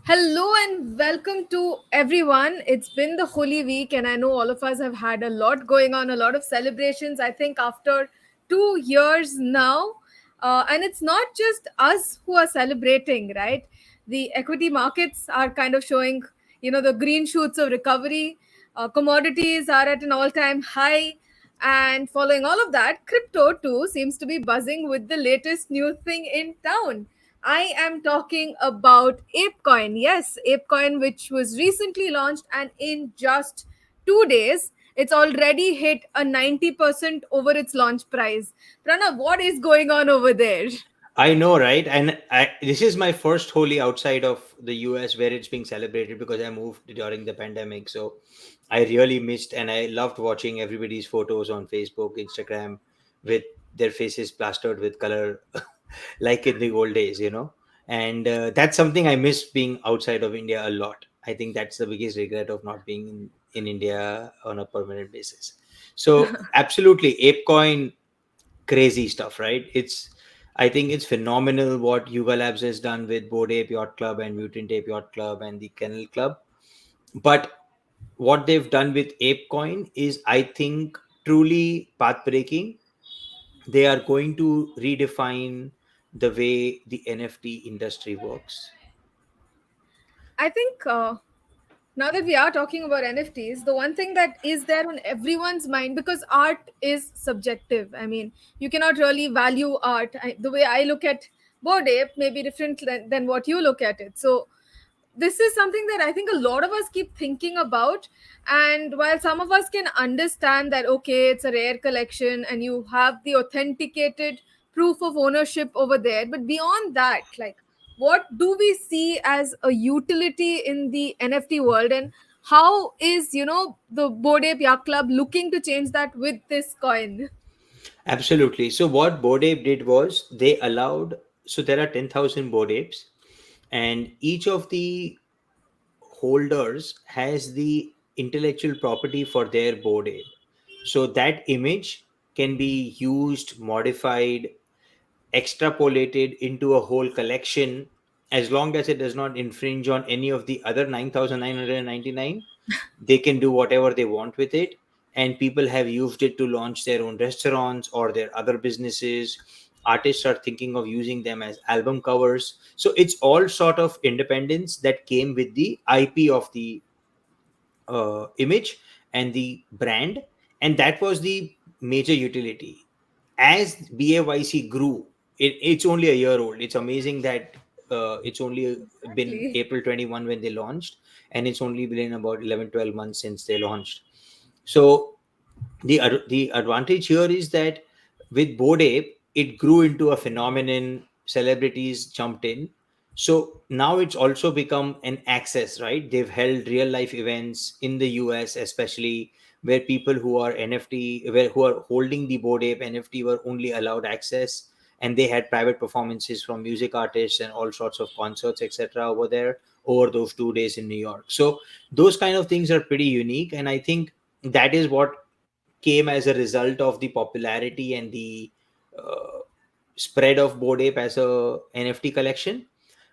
Hello and welcome to everyone. It's been the Holy Week, and I know all of us have had a lot going on, a lot of celebrations. I think after 2 years now, and it's not just us who are celebrating, right? The equity markets are kind of showing, the green shoots of recovery. Commodities are at an all-time high, and following all of that, crypto too seems to be buzzing with the latest new thing in town. I am talking about ApeCoin. Yes, ApeCoin, which was recently launched, and in just 2 days, it's already hit a 90% over its launch price. Pranav, what is going on over there? I know, right? This is my first Holi outside of the US where it's being celebrated because I moved during the pandemic. So I really missed and I loved watching everybody's photos on Facebook, Instagram with their faces plastered with color like in the old days. And that's something I miss being outside of India a lot. I think that's the biggest regret of not being in India on a permanent basis. So, absolutely, ApeCoin crazy stuff, right? I think it's phenomenal what Yuga Labs has done with Bored Ape Yacht Club and Mutant Ape Yacht Club and the Kennel Club. But what they've done with ApeCoin is, I think, truly path breaking. They are going to redefine the way the NFT industry works. I think now that we are talking about NFTs, the one thing that is there on everyone's mind, because art is subjective. I mean, you cannot really value art. The way I look at Bored Ape may be different than what you look at it. So, this is something that I think a lot of us keep thinking about. And while some of us can understand that, okay, it's a rare collection and you have the authenticated proof of ownership over there, but beyond that, like, what do we see as a utility in the NFT world, and how is the Bored Ape Yacht Club looking to change that with this coin? Absolutely. So what Bored Ape did was they allowed, so there are 10,000 Bored Apes, and each of the holders has the intellectual property for their Bored Ape. So that image can be used, modified, extrapolated into a whole collection as long as it does not infringe on any of the other 9,999. They can do whatever they want with it, and people have used it to launch their own restaurants or their other businesses. Artists are thinking of using them as album covers. So it's all sort of independence that came with the IP of the image and the brand, and that was the major utility. As BAYC grew, it's only a year old. It's amazing that it's only been Exactly. April 21 when they launched, and it's only been about 11-12 months since they launched. So the advantage here is that with Bored Ape, it grew into a phenomenon. Celebrities jumped in. So now it's also become an access, right? They've held real life events in the US, especially where people who are who are holding the Bored Ape NFT were only allowed access, and they had private performances from music artists and all sorts of concerts, etc. over there over those 2 days in New York. So those kind of things are pretty unique, and I think that is what came as a result of the popularity and the uh, spread of Bored Ape as a NFT collection.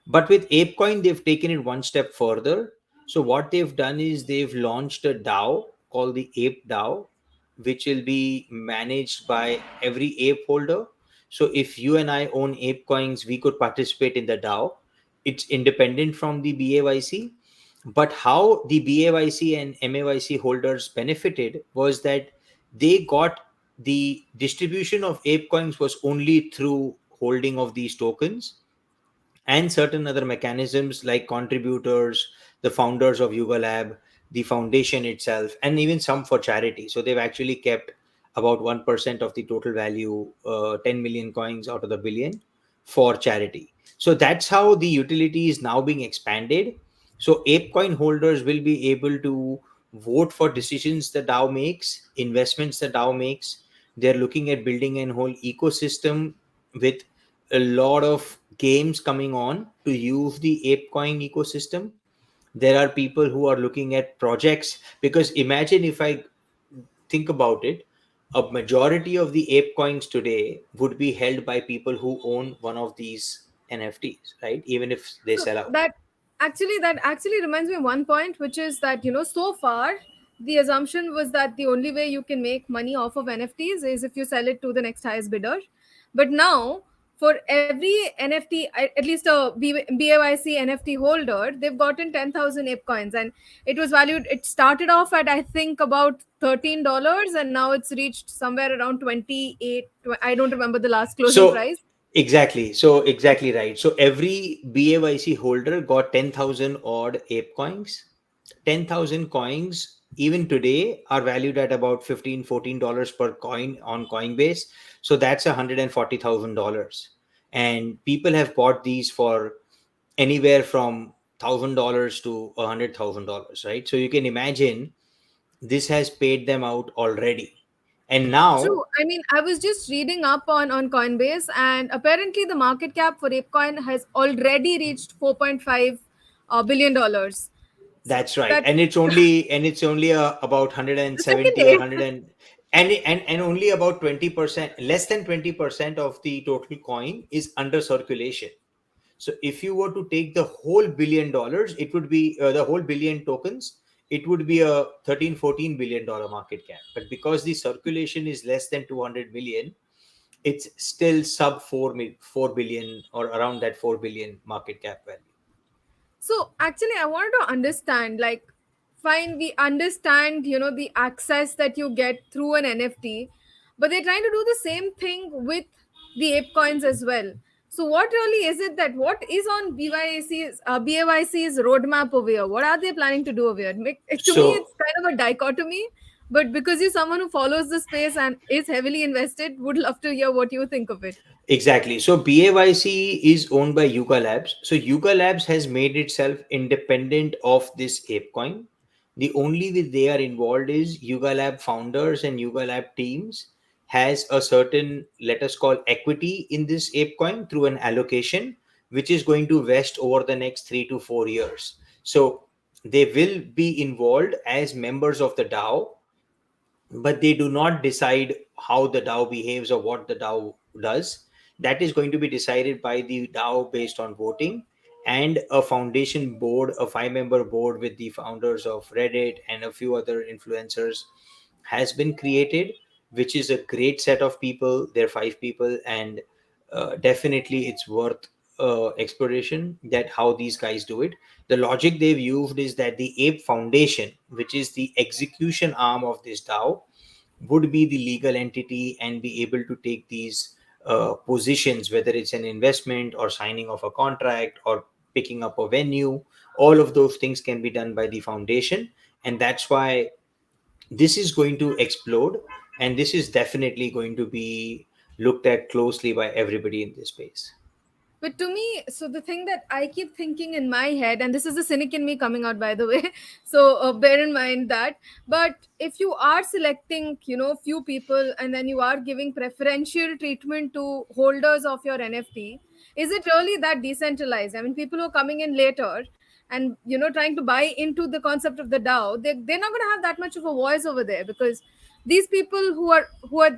But with ApeCoin, they've taken it one step further. So what they've done is they've launched a DAO called the Ape DAO, which will be managed by every ape holder. So if you and I own ApeCoins, we could participate in the DAO. It's independent from the BAYC. But how the BAYC and MAYC holders benefited was that they got the distribution of ApeCoins was only through holding of these tokens, and certain other mechanisms like contributors, the founders of Yuga Lab, the foundation itself, and even some for charity. So they've actually kept about 1% of the total value, 10 million coins out of the billion, for charity. So that's how the utility is now being expanded. So ApeCoin holders will be able to vote for decisions the DAO makes, investments the DAO makes. They're looking at building a whole ecosystem with a lot of games coming on to use the ApeCoin ecosystem. There are people who are looking at projects, because imagine, if I think about it, a majority of the ApeCoins today would be held by people who own one of these NFTs, right? Even if they So sell out. that Actually, that actually reminds me of one point, which is that, so far the assumption was that the only way you can make money off of NFTs is if you sell it to the next highest bidder. But now, for every NFT, at least a BAYC NFT holder, they've gotten 10,000 Ape Coins, and it was valued. It started off at, I think, about $13, and now it's reached somewhere around 28. I don't remember the last closing So price. exactly, so exactly right. So every BAYC holder got 10,000 odd Ape coins. 10,000 coins even today are valued at about 15 $14 per coin on Coinbase. So that's $140,000. And people have bought these for anywhere from $1,000 to $100,000, right? So you can imagine this has paid them out already. And now True. I mean, I was just reading up on Coinbase, and apparently the market cap for ApeCoin has already reached 4.5 billion dollars. So that's right, that and it's only about the second 170 or day. 100 and only about 20%, less than 20% of the total coin is under circulation. So if you were to take the whole $1 billion, it would be the whole billion tokens, it would be a 13 $14 billion market cap. But because the circulation is less than 200 million, it's still sub 4 billion or around that 4 billion market cap value. So actually, I wanted to understand, like, fine, we understand, the access that you get through an NFT, but they're trying to do the same thing with the ape coins as well. So what really is it that what is on BAYC's roadmap over here? What are they planning to do over here? To me, So it's kind of a dichotomy, but because you're someone who follows the space and is heavily invested, would love to hear what you think of it. exactly. So BAYC is owned by Yuga Labs. So Yuga Labs has made itself independent of this ApeCoin. The only way they are involved is Yuga Lab founders and Yuga Lab teams has a certain, let us call, equity in this ApeCoin through an allocation, which is going to vest over the next 3 to 4 years. So they will be involved as members of the DAO, but they do not decide how the DAO behaves or what the DAO does. That is going to be decided by the DAO based on voting. And a foundation board, a 5 member board with the founders of Reddit and a few other influencers has been created, which is a great set of people. They're 5 people, and definitely it's worth exploration that how these guys do it. The logic they've used is that the Ape Foundation, which is the execution arm of this DAO, would be the legal entity and be able to take these positions, whether it's an investment or signing of a contract or picking up a venue. All of those things can be done by the foundation. And that's why this is going to explode. And this is definitely going to be looked at closely by everybody in this space. But to me, so the thing that I keep thinking in my head, and this is the cynic in me coming out, by the way, so bear in mind that. But if you are selecting, few people, and then you are giving preferential treatment to holders of your NFT, is it really that decentralized? I mean, people who are coming in later and trying to buy into the concept of the DAO, they're not going to have that much of a voice over there, because these people who are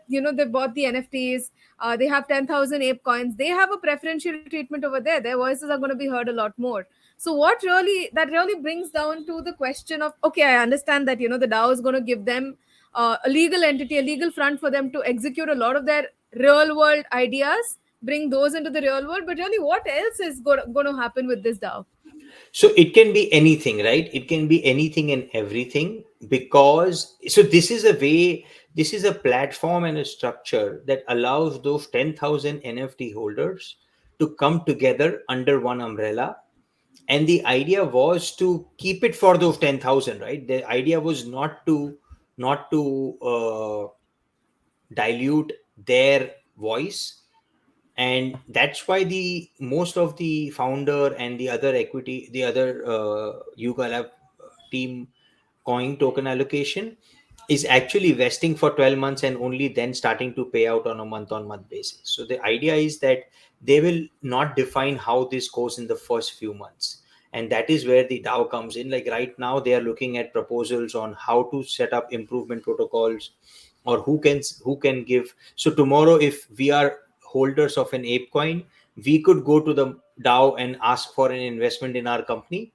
they bought the NFTs, they have 10,000 ape coins, they have a preferential treatment over there, their voices are going to be heard a lot more. So what really that really brings down to the question of, okay, I understand that the DAO is going to give them a legal entity, a legal front for them to execute a lot of their real world ideas, bring those into the real world, but really what else is going to happen with this DAO? So it can be anything, right? It can be anything and everything, because so this is a platform and a structure that allows those 10,000 NFT holders to come together under one umbrella. And the idea was to keep it for those 10,000, right? The idea was not to dilute their voice. And that's why the most of the founder and the other equity, the other Yuga Lab team coin token allocation is actually vesting for 12 months and only then starting to pay out on a month on month basis. So the idea is that they will not define how this goes in the first few months. And that is where the DAO comes in. Like right now, they are looking at proposals on how to set up improvement protocols, or who can give. So tomorrow, if we are holders of an ape coin, we could go to the DAO and ask for an investment in our company,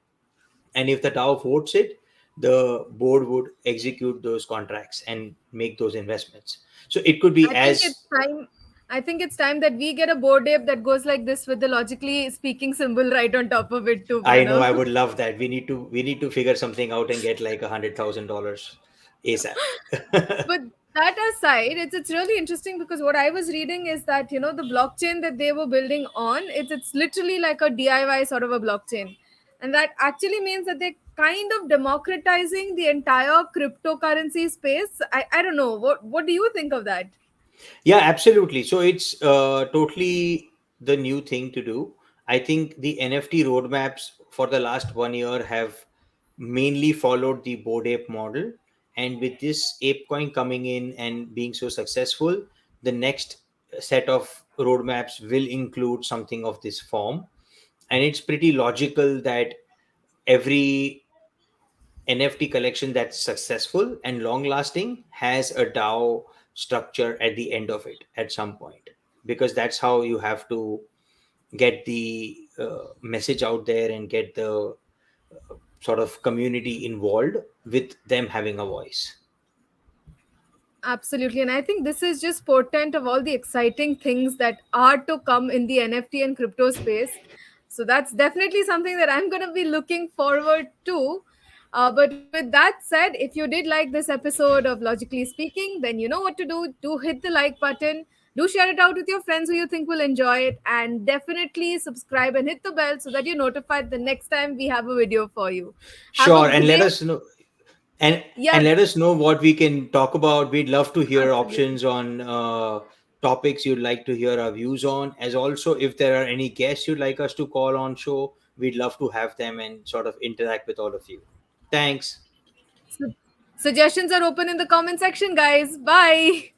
and if the DAO votes it, the board would execute those contracts and make those investments. So it could be I think it's as, time. I think it's time that we get a board ape that goes like this with the logically speaking symbol right on top of it too, I know, Pranav. I would love that. We need to figure something out and get like $100,000 ASAP. But that aside, it's really interesting because what I was reading is that the blockchain that they were building on, it's literally like a DIY sort of a blockchain, and that actually means that they're kind of democratizing the entire cryptocurrency space. I don't know, what do you think of that? Yeah, absolutely. So it's totally the new thing to do. I think the NFT roadmaps for the last 1 year have mainly followed the Bored Ape model. And with this Ape coin coming in and being so successful, the next set of roadmaps will include something of this form. And it's pretty logical that every NFT collection that's successful and long lasting has a DAO structure at the end of it at some point, because that's how you have to get the message out there and get the sort of community involved with them having a voice. Absolutely. And I think this is just portent of all the exciting things that are to come in the NFT and crypto space. So that's definitely something that I'm going to be looking forward to. But with that said, if you did like this episode of Logically Speaking, then you know what to do. Do hit the like button. Do share it out with your friends who you think will enjoy it. And definitely subscribe and hit the bell so that you're notified the next time we have a video for you. Have a Sure, and let great, us know, and yeah, let us know what we can talk about. We'd love to hear absolutely. options on topics you'd like to hear our views on. As also, if there are any guests you'd like us to call on show, we'd love to have them and sort of interact with all of you. Thanks. Suggestions are open in the comment section, guys. Bye.